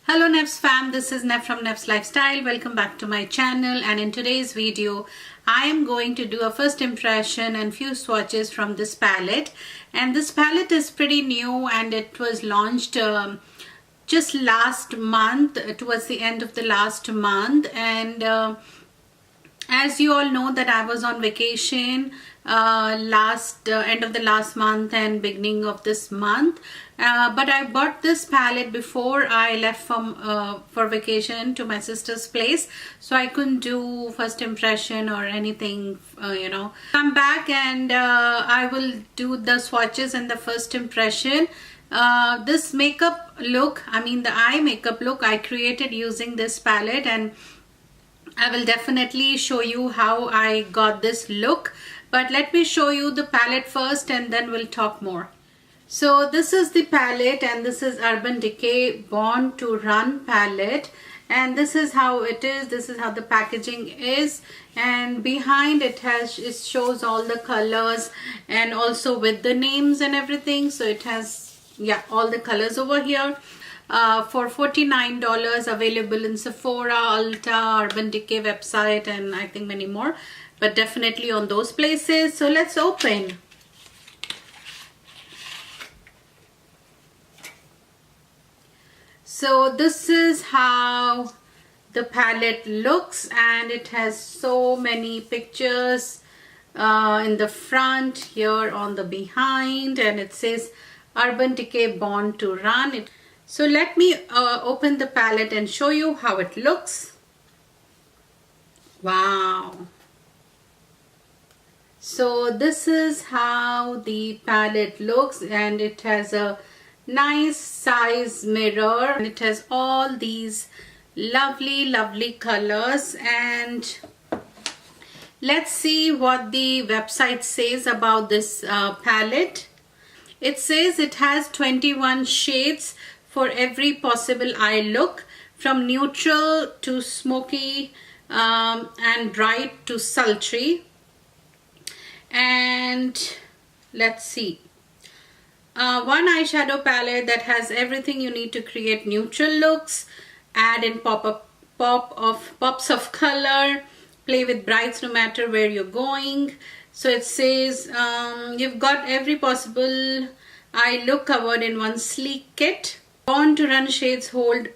Hello Neves fam, this is Neve from Neves Lifestyle. Welcome back to my channel, and in today's video I am going to do a first impression and few swatches from this palette. And this palette is pretty new and it was launched just last month, towards the end of the last month. And as you all know that I was on vacation end of the last month and beginning of this month, but I bought this palette before I left for vacation to my sister's place, so I couldn't do first impression or anything, Come back and I will do the swatches and the first impression. This makeup look, the eye makeup look, I created using this palette, and I will definitely show you how I got this look. But let me show you the palette first and then we'll talk more. So this is the palette, and this is Urban Decay Born to Run palette, and this is how it is. This is how the packaging is, and behind it shows all the colors and also with the names and everything. So it has all the colors over here. For $49, available in Sephora, Ulta, Urban Decay website, and I think many more, but definitely on those places. So let's open. So this is how the palette looks, and it has so many pictures in the front, here on the behind, and it says Urban Decay Born to Run. So let me open the palette and show you how it looks. Wow. So this is how the palette looks, and it has a nice size mirror, and it has all these lovely colors. And let's see what the website says about this palette. It says it has 21 shades for every possible eye look, from neutral to smoky and bright to sultry. And let's see, one eyeshadow palette that has everything you need to create neutral looks. Add in pops of color, play with brights no matter where you're going. So it says you've got every possible eye look covered in one sleek kit. Born to Run shades hold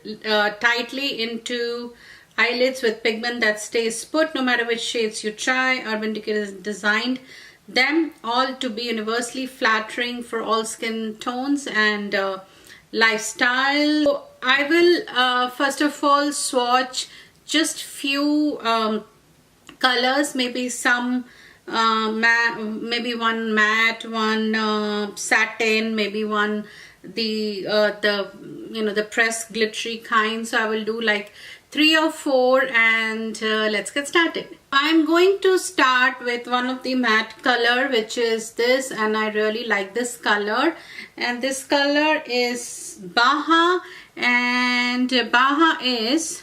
tightly into eyelids with pigment that stays put no matter which shades you try. Urban Decay has designed them all to be universally flattering for all skin tones and lifestyle. So I will first of all swatch just few colors, maybe some maybe one matte, one satin, maybe one the pressed glittery kind. So I will do like 3 or 4, and let's get started. I'm going to start with one of the matte color, which is this, and I really like this color, and this color is Baha, and Baha is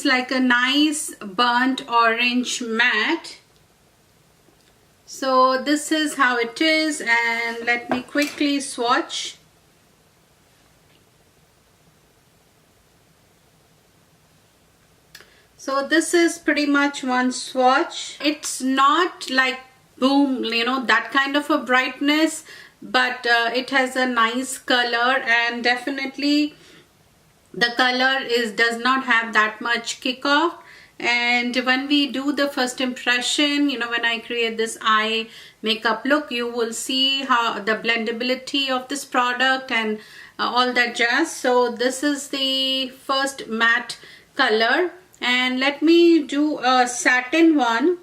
like a nice burnt orange matte. So this is how it is, and let me quickly swatch. So this is pretty much one swatch. It's not like boom, that kind of a brightness, but it has a nice color, and definitely the color does not have that much kickoff. And when we do the first impression, when I create this eye makeup look, you will see how the blendability of this product and all that jazz. So this is the first matte color, and let me do a satin one.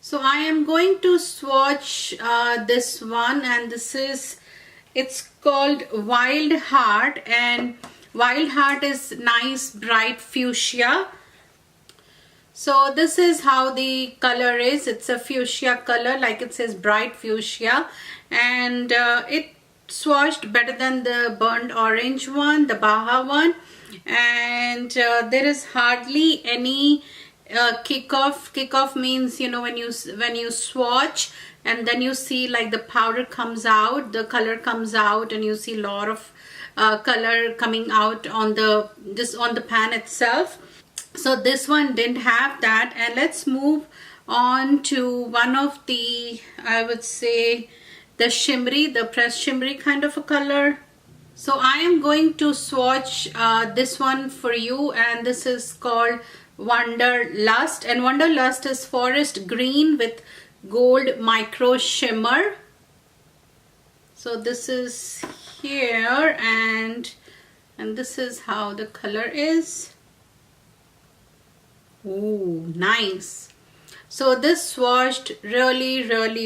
So I am going to swatch this one, and it's called Wild Heart, and Wild Heart is nice bright fuchsia. So this is how the color is. It's a fuchsia color, like it says bright fuchsia, and it swatched better than the burnt orange one, the Baha one, and there is hardly any kickoff. Kickoff means when you swatch and then you see like the powder comes out, the color comes out, and you see a lot of color coming out on the pan itself. So this one didn't have that. And let's move on to one of the, I would say, the shimmery, the pressed shimmery kind of a color. So I am going to swatch this one for you, and this is called Wanderlust, and Wanderlust is forest green with gold micro shimmer. So this is here, and this is how the color is. Ooh, nice. So this swatched really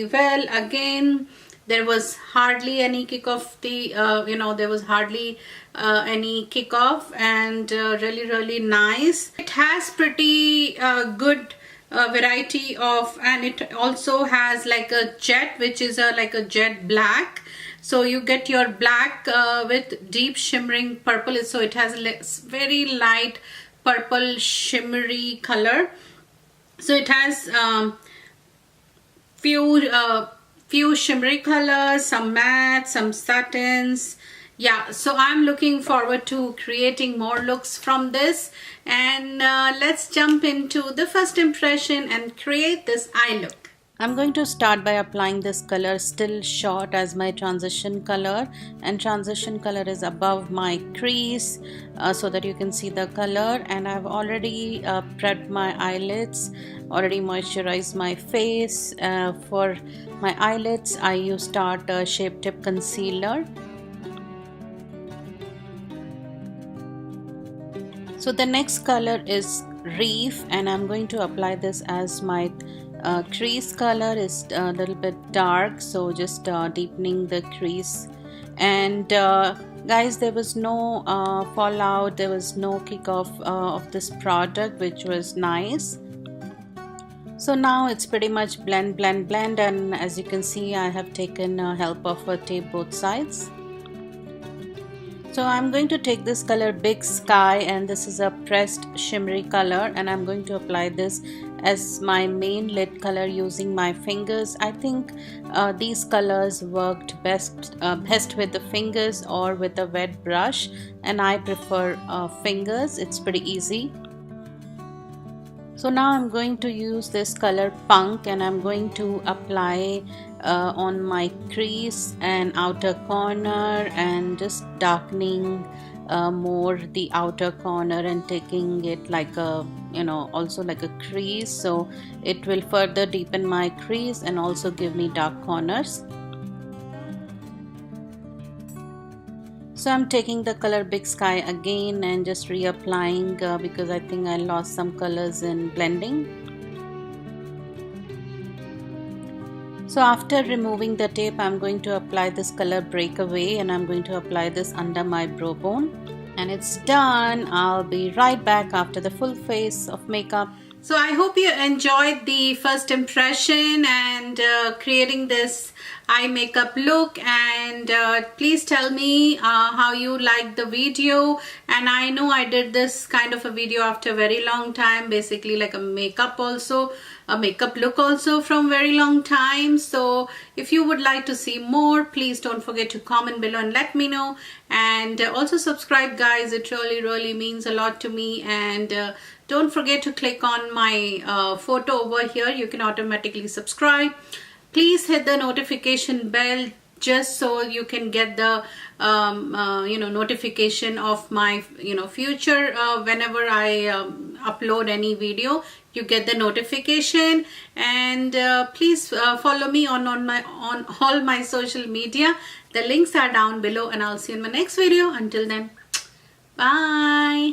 well. Again, there was hardly any kick off the there was hardly any kick off, and really nice. It has pretty good variety of, and it also has like a jet, which is like a jet black. So you get your black with deep shimmering purple, so it has very light purple shimmery color. So it has few shimmery colors, some matte, some satins. Yeah, so I'm looking forward to creating more looks from this. And let's jump into the first impression and create this eye look. I'm going to start by applying this color Still Short as my transition color, and transition color is above my crease so that you can see the color. And I've already prepped my eyelids, already moisturized my face. For my eyelids, I use Tarte Shape Tip Concealer. So the next color is Reef, and I'm going to apply this as my crease color. Is a little bit dark, so just deepening the crease. And guys, there was no fallout, there was no kick off of this product, which was nice. So now it's pretty much blend, and as you can see, I have taken help of a tape both sides. So I'm going to take this color Big Sky, and this is a pressed shimmery color, and I'm going to apply this as my main lid color using my fingers. I think these colors worked best with the fingers or with a wet brush, and I prefer fingers. It's pretty easy. So now I'm going to use this color Punk, and I'm going to apply on my crease and outer corner, and just darkening more the outer corner and taking it like a also like a crease, so it will further deepen my crease and also give me dark corners. So I'm taking the color Big Sky again and just reapplying because I think I lost some colors in blending. So after removing the tape, I'm going to apply this color Breakaway, and I'm going to apply this under my brow bone. And it's done. I'll be right back after the full face of makeup. So I hope you enjoyed the first impression and creating this eye makeup look, and please tell me how you liked the video. And I know I did this kind of a video after a very long time, basically like a makeup look also from very long time. So if you would like to see more, please don't forget to comment below and let me know, and also subscribe guys. It really means a lot to me. And don't forget to click on my photo over here. You can automatically subscribe. Please hit the notification bell just so you can get the notification of my future whenever I upload any video. You get the notification. And please follow me on all my social media. The links are down below, and I'll see you in my next video. Until then, bye.